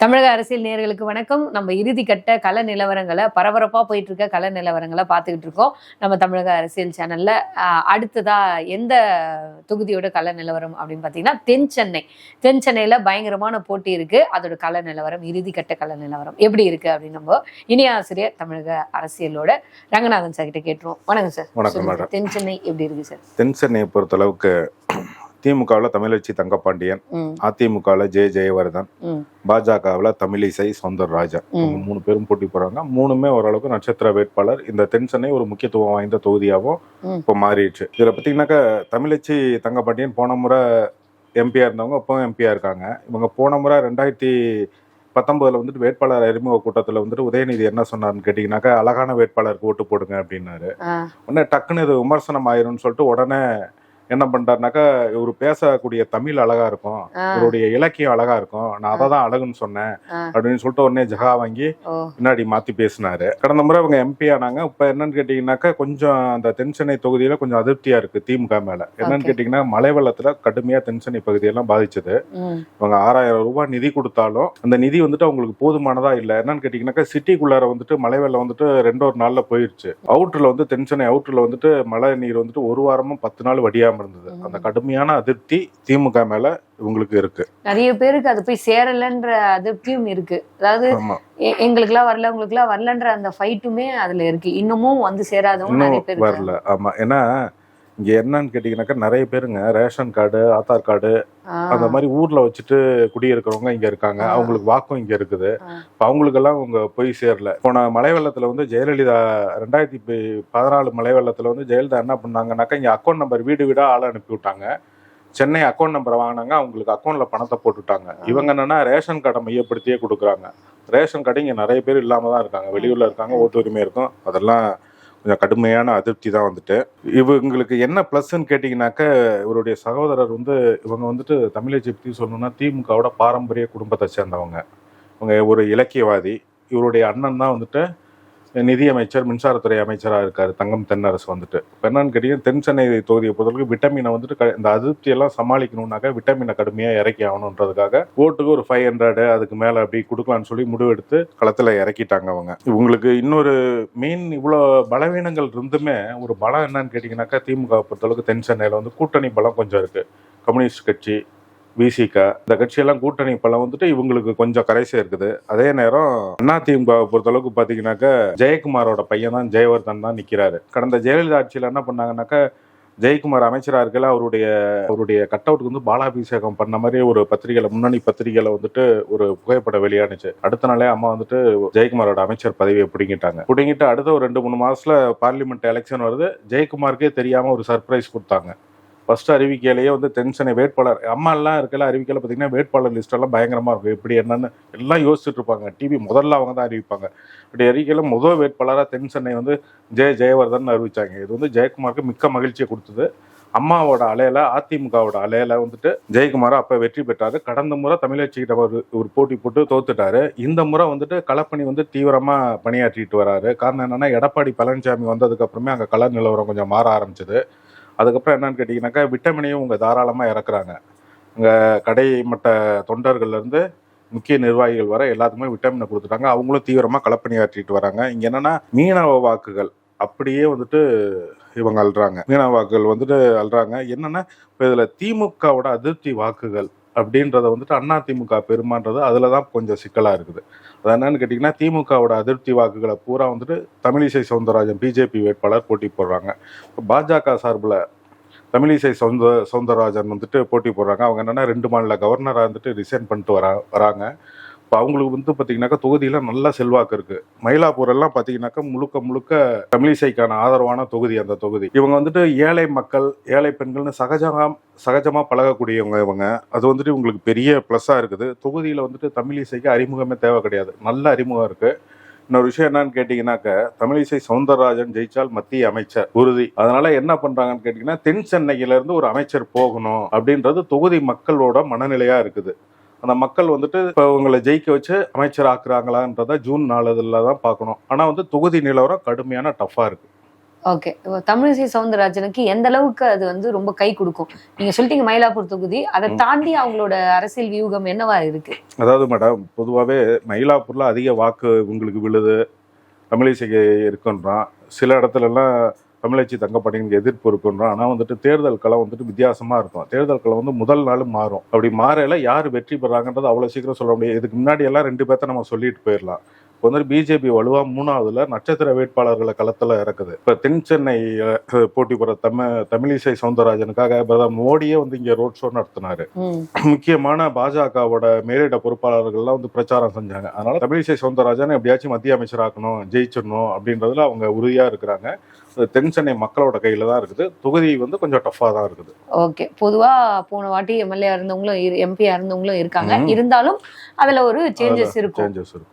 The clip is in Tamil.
தமிழக அரசியல் நேயர்களுக்கு வணக்கம். நம்ம இறுதி கட்ட கள நிலவரங்களை பரபரப்பா போயிட்டு இருக்க கள நிலவரங்களை பார்த்துக்கிட்டு இருக்கோம். நம்ம தமிழக அரசியல் சேனல்ல அடுத்ததா எந்த தொகுதியோட கள நிலவரம் அப்படின்னு பார்த்தீங்கன்னா தென் சென்னையில பயங்கரமான போட்டி இருக்கு. அதோட கள நிலவரம், இறுதி கட்ட கள நிலவரம் எப்படி இருக்கு அப்படின்னு நம்ம இணைய ஆசிரியர் தமிழக அரசியலோட ரங்கநாதன் சார் கிட்ட கேட்டுருவோம். வணக்கம் சார். வணக்கம். தென் சென்னை எப்படி இருக்கு சார்? தென் சென்னையை பொறுத்த அளவுக்கு திமுகவில் தமிழச்சி தங்கப்பாண்டியன், அதிமுகவில் ஜெயவர்தன், பாஜகவில் தமிழிசை சௌந்தரராஜன், 3 பேரும் போட்டி போறாங்க. 3மே ஓரளவுக்கு நட்சத்திர வேட்பாளர். இந்த தென் சென்னை ஒரு முக்கியத்துவம் வாய்ந்த தொகுதியாகவும் இப்போ மாறிடுச்சு. இதுல பார்த்தீங்கன்னாக்கா தமிழச்சி தங்கப்பாண்டியன் போன முறை எம்பியா இருந்தவங்க இப்பவும் எம்பியா இருக்காங்க. இவங்க போன முறை 2019 வந்துட்டு வேட்பாளர் அறிமுக கூட்டத்தில் வந்துட்டு உதயநிதி என்ன சொன்னார்னு கேட்டீங்கன்னாக்கா, அழகான வேட்பாளருக்கு ஓட்டு போடுங்க அப்படின்னாரு. உடனே டக்குன்னு இது விமர்சனம் ஆயிரும்னு சொல்லிட்டு உடனே என்ன பண்றாருனாக்கா, இவரு பேசக்கூடிய தமிழ் அழகா இருக்கும், இவருடைய இலக்கியம் அழகா இருக்கும், நான் அதை தான் அழகுன்னு சொன்னேன் அப்படின்னு சொல்லிட்டு உடனே ஜகா வாங்கி பின்னாடி மாத்தி பேசினாரு. கடந்த முறை அவங்க எம்பி ஆனாங்க. இப்ப என்னன்னு கேட்டீங்கன்னாக்கா, கொஞ்சம் அந்த தென்சென்னை தொகுதியில கொஞ்சம் அதிருப்தியா இருக்கு திமுக மேல. என்னன்னு கேட்டீங்கன்னா, மழை வெள்ளத்துல கடுமையா தென்சென்னை பகுதியெல்லாம் பாதிச்சது. இவங்க 6000 ரூபாய் நிதி கொடுத்தாலும் அந்த நிதி வந்துட்டு அவங்களுக்கு போதுமானதா இல்ல. என்னன்னு கேட்டீங்கன்னாக்கா, சிட்டிக்குள்ளார வந்துட்டு மழை வெள்ளம் வந்துட்டு 2 நாள்ல போயிருச்சு. அவுட்டர்ல வந்து தென்சென்னை அவுட்டர்ல வந்துட்டு மழை நீர் வந்துட்டு 1 வாரமும் 10 நாள் வடியாம இருந்தது. அந்த கடுமையான அதிருப்தி திமுக மேல இவங்களுக்கு இருக்கு. நிறைய பேருக்கு அது போய் சேரலன்ற அதிருப்தியும் இருக்கு. அதாவது எங்களுக்கு எல்லாம் வரல, உங்களுக்கு எல்லாம் வரலன்ற அந்த ஃபைட்டுமே அதுல இருக்கு. இன்னமும் வந்து சேராதவங்க நிறைய பேர் வரல. ஆமா, ஏன்னா இங்க என்னன்னு கேட்டீங்கன்னாக்கா, நிறைய பேருங்க ரேஷன் கார்டு, ஆதார் கார்டு அந்த மாதிரி ஊர்ல வச்சுட்டு குடியிருக்கிறவங்க இங்க இருக்காங்க. அவங்களுக்கு வாக்கும் இங்க இருக்குது. அவங்களுக்கெல்லாம் அவங்க போய் சேரல. போன மழை வெள்ளத்துல வந்து ஜெயலலிதா 2014 மழை வெள்ளத்துல வந்து ஜெயலலிதா என்ன பண்ணாங்கன்னாக்கா, இங்க அக்கௌண்ட் நம்பர் வீடு வீடா ஆள் அனுப்பி விட்டாங்க. சென்னை அக்கௌண்ட் நம்பரை வாங்கினாங்க, அவங்களுக்கு அக்கௌண்ட்ல பணத்தை போட்டுட்டாங்க. இவங்க என்னன்னா ரேஷன் கார்டை மையப்படுத்தியே கொடுக்குறாங்க. ரேஷன் கார்டு இங்க நிறைய பேர் இல்லாம தான் இருக்காங்க, வெளியூர்ல இருக்காங்க, ஓட்டு உரிமை இருக்கும். அதெல்லாம் கொஞ்சம் கடுமையான அதிருப்தி தான் வந்துட்டு. இவங்களுக்கு என்ன பிளஸ்ன்னு கேட்டீங்கன்னாக்க, இவருடைய சகோதரர் வந்து இவங்க வந்துட்டு தமிழச்சி பற்றி சொல்லணும்னா திமுகவோட பாரம்பரிய குடும்பத்தை சேர்ந்தவங்க. இவங்க ஒரு இலக்கியவாதி. இவருடைய அண்ணன் தான் வந்துட்டு நிதியமைச்சர், மின்சாரத்துறை அமைச்சராக இருக்காரு, தங்கம் தென்னரசு வந்துட்டு. இப்போ என்னன்னு கேட்டீங்கன்னா, தென் சென்னை தொகுதியை பொறுத்தவரைக்கும் விட்டமினை வந்துட்டு இந்த அதிருப்தியெல்லாம் சமாளிக்கணும்னாக்கா விட்டமினை கடுமையாக இறக்கி ஆகணுன்றதுக்காக ஓட்டுக்கு ஒரு 500 அதுக்கு மேலே அப்படி கொடுக்கலான்னு சொல்லி முடிவெடுத்து களத்தில் இறக்கிட்டாங்க அவங்க. இவங்களுக்கு இன்னொரு மெயின் இவ்வளோ பலவீனங்கள் இருந்துமே ஒரு பலம் என்னன்னு கேட்டிங்கனாக்கா, திமுக பொறுத்தளவுக்கு தென் சென்னையில் வந்து கூட்டணி பலம் கொஞ்சம் இருக்குது. கம்யூனிஸ்ட் கட்சி, விசிக, இந்த கட்சியெல்லாம் கூட்டணி பலம் வந்துட்டு இவங்களுக்கு கொஞ்சம் கரைசி இருக்குது. அதே நேரம் அதிமுக பொறுத்தளவுக்கு பார்த்தீங்கன்னாக்கா, ஜெயக்குமாரோட பையன் தான் ஜெயவர்தன் தான் நிற்கிறாரு. கடந்த ஜெயலலிதா ஆட்சியில் என்ன பண்ணாங்கன்னாக்கா, ஜெயக்குமார் அமைச்சராக இருக்கல அவருடைய கட் அவுட்டுக்கு வந்து பாலாபிஷேகம் பண்ண மாதிரி ஒரு பத்திரிகையில, முன்னணி பத்திரிகையில வந்துட்டு ஒரு புகைப்படம் வெளியானுச்சு. அடுத்த நாளே அம்மா வந்துட்டு ஜெயக்குமாரோட அமைச்சர் பதவியை பிடிங்கிட்டு அடுத்த ஒரு 2-3 மாசத்துல பார்லிமெண்ட் எலெக்ஷன் வருது. ஜெயக்குமாருக்கே தெரியாம ஒரு சர்ப்ரைஸ் கொடுத்தாங்க. ஃபர்ஸ்ட் அறிவிக்கையிலேயே வந்து தென் சென்னை வேட்பாளர் அம்மா எல்லாம் இருக்கல, அறிவிக்கையில பார்த்தீங்கன்னா வேட்பாளர் லிஸ்ட் எல்லாம் பயங்கரமா இருக்கும். எப்படி என்னன்னு எல்லாம் யோசிச்சுட்டு இருப்பாங்க. டிவி முதல்ல அவங்க தான் அறிவிப்பாங்க. அப்படி அறிவிக்கையில முதல் வேட்பாளராக தென் சென்னை வந்து ஜெயவர்தன் அறிவிச்சாங்க. இது வந்து ஜெயக்குமாருக்கு மிக்க மகிழ்ச்சியை கொடுத்தது. அம்மாவோட அலையில, அதிமுகவோட அலையில வந்துட்டு ஜெயக்குமார் அப்ப வெற்றி பெற்றாரு. கடந்த முறை தமிழச்சிக்கிட்ட ஒரு போட்டி போட்டு தோத்துட்டாரு. இந்த முறை வந்துட்டு களப்பணி வந்து தீவிரமா பணியாற்றிட்டு வராரு. காரணம் என்னன்னா, எடப்பாடி பழனிசாமி வந்ததுக்கு அப்புறமே அங்க கள நிலவரம் கொஞ்சம் மாற ஆரம்பிச்சது. அதுக்கப்புறம் என்னன்னு கேட்டிங்கனாக்கா, விட்டமினையும் உங்க தாராளமாக இறக்குறாங்க. இங்கே கடை மட்ட தொண்டர்கள்லேருந்து முக்கிய நிர்வாகிகள் வர எல்லாத்துக்குமே விட்டமினை கொடுத்துட்டாங்க. அவங்களும் தீவிரமாக களப்பணியாற்றிட்டு வராங்க. இங்கே என்னன்னா, மீனவ வாக்குகள் அப்படியே வந்துட்டு இவங்க அல்றாங்க. மீனவ வாக்குகள் வந்துட்டு அல்றாங்க. என்னன்னா, இப்போ இதில் திமுகவோட அதிருப்தி வாக்குகள் அப்படின்றத வந்துட்டு அதிமுக பெருமான்றது அதில் தான் கொஞ்சம் சிக்கலாக இருக்குது. அது என்னன்னு கேட்டிங்கன்னா, திமுகவோட அதிருப்தி வாக்குகளை பூரா வந்துட்டு தமிழிசை சௌந்தரராஜன் பிஜேபி வேட்பாளர் போட்டி போடுறாங்க. இப்போ பாஜக சார்பில் தமிழிசை சௌந்தரராஜன் வந்துட்டு போட்டி போடுறாங்க. அவங்க என்னென்னா 2 மாநில கவர்னராக வந்துட்டு ரிசைன் பண்ணிட்டு வராங்க. இப்போ அவங்களுக்கு வந்து பார்த்தீங்கன்னாக்கா தொகுதியில் நல்ல செல்வாக்கு இருக்குது. மயிலாப்பூர் எல்லாம் பார்த்தீங்கன்னாக்கா முழுக்க தமிழிசைக்கான ஆதரவான தொகுதி அந்த தொகுதி. இவங்க வந்துட்டு ஏழை மக்கள், ஏழை பெண்கள்னு சகஜமாக பழகக்கூடியவங்க இவங்க. அது வந்துட்டு இவங்களுக்கு பெரிய ப்ளஸ்ஸாக இருக்குது. தொகுதியில் வந்துட்டு தமிழிசைக்கு அறிமுகமே தேவை கிடையாது, நல்ல அறிமுகம் இருக்குது. இன்னொரு விஷயம் என்னன்னு கேட்டீங்கன்னாக்க, தமிழிசை சௌந்தரராஜன் ஜெயிச்சால் மத்திய அமைச்சர் உறுதி. அதனால என்ன பண்றாங்கன்னு கேட்டீங்கன்னா, தென் சென்னையில இருந்து ஒரு அமைச்சர் போகணும் அப்படின்றது தொகுதி மக்களோட மனநிலையா இருக்குது. அந்த மக்கள் வந்துட்டு இப்போ உங்களை ஜெயிக்க வச்சு அமைச்சர் ஆக்குறாங்களான்றத ஜூன் 4 தான் பார்க்கணும். ஆனா வந்து தொகுதி நிலவரம் கடுமையான டஃபா இருக்கு. ஓகே, தமிழிசை சவுந்தரராஜனுக்கு எந்த அளவுக்கு அது வந்து ரொம்ப கை கொடுக்கும்? நீங்க சொல்லிட்டீங்க மயிலாப்பூர் தொகுதி, அதை தாண்டி அவங்களோட அரசியல் வியூகம் என்னவா இருக்கு? அதாவது மேடம், பொதுவாகவே மயிலாப்பூர்ல அதிக வாக்கு உங்களுக்கு விழுது தமிழிசைக்கு இருக்குன்றான். சில இடத்துலலாம் தமிழச்சி தங்கப்பாண்டியனுக்கு எதிர்ப்பு இருக்குன்றான். ஆனால் வந்துட்டு தேர்தல் களம் வந்துட்டு வித்தியாசமாக இருக்கும். தேர்தல் களம் வந்து முதல் நாள் மாறும். அப்படி மாறையில யார் வெற்றி பெறாங்கன்றது அவ்வளோ சீக்கிரம் சொல்ல முடியாது. இதுக்கு முன்னாடி எல்லாம் 2 பேர்த்த நம்ம சொல்லிட்டு போயிடலாம். இப்போ வந்து பிஜேபி வலுவா 3வதுல நட்சத்திர வேட்பாளர்களை களத்தில் இறக்குது. இப்போ தென் சென்னை போட்டி போற தமிழிசை சவுந்தரராஜனுக்காக பிரதமர் மோடியே வந்து இங்கே ரோட் ஷோ நடத்தினாரு. முக்கியமான பாஜகவோட மேலிட பொறுப்பாளர்கள்லாம் வந்து பிரச்சாரம் செஞ்சாங்க. அதனால தமிழிசை சவுந்தரராஜன் எப்படியாச்சும் மத்திய அமைச்சராக்கணும், ஜெயிச்சிடணும் அப்படின்றதுல அவங்க உறுதியா இருக்கிறாங்க. தென் சென்னை மக்களோட கையில தான் இருக்குது. தொகுதி வந்து கொஞ்சம் டஃபா தான் இருக்குது. ஓகே, பொதுவா போன வாட்டி எம்எல்ஏ இருந்தவங்களும் எம்பியா இருந்தவங்களும் இருக்காங்க. இருந்தாலும் அதுல ஒரு சேஞ்சஸ் இருக்கும்.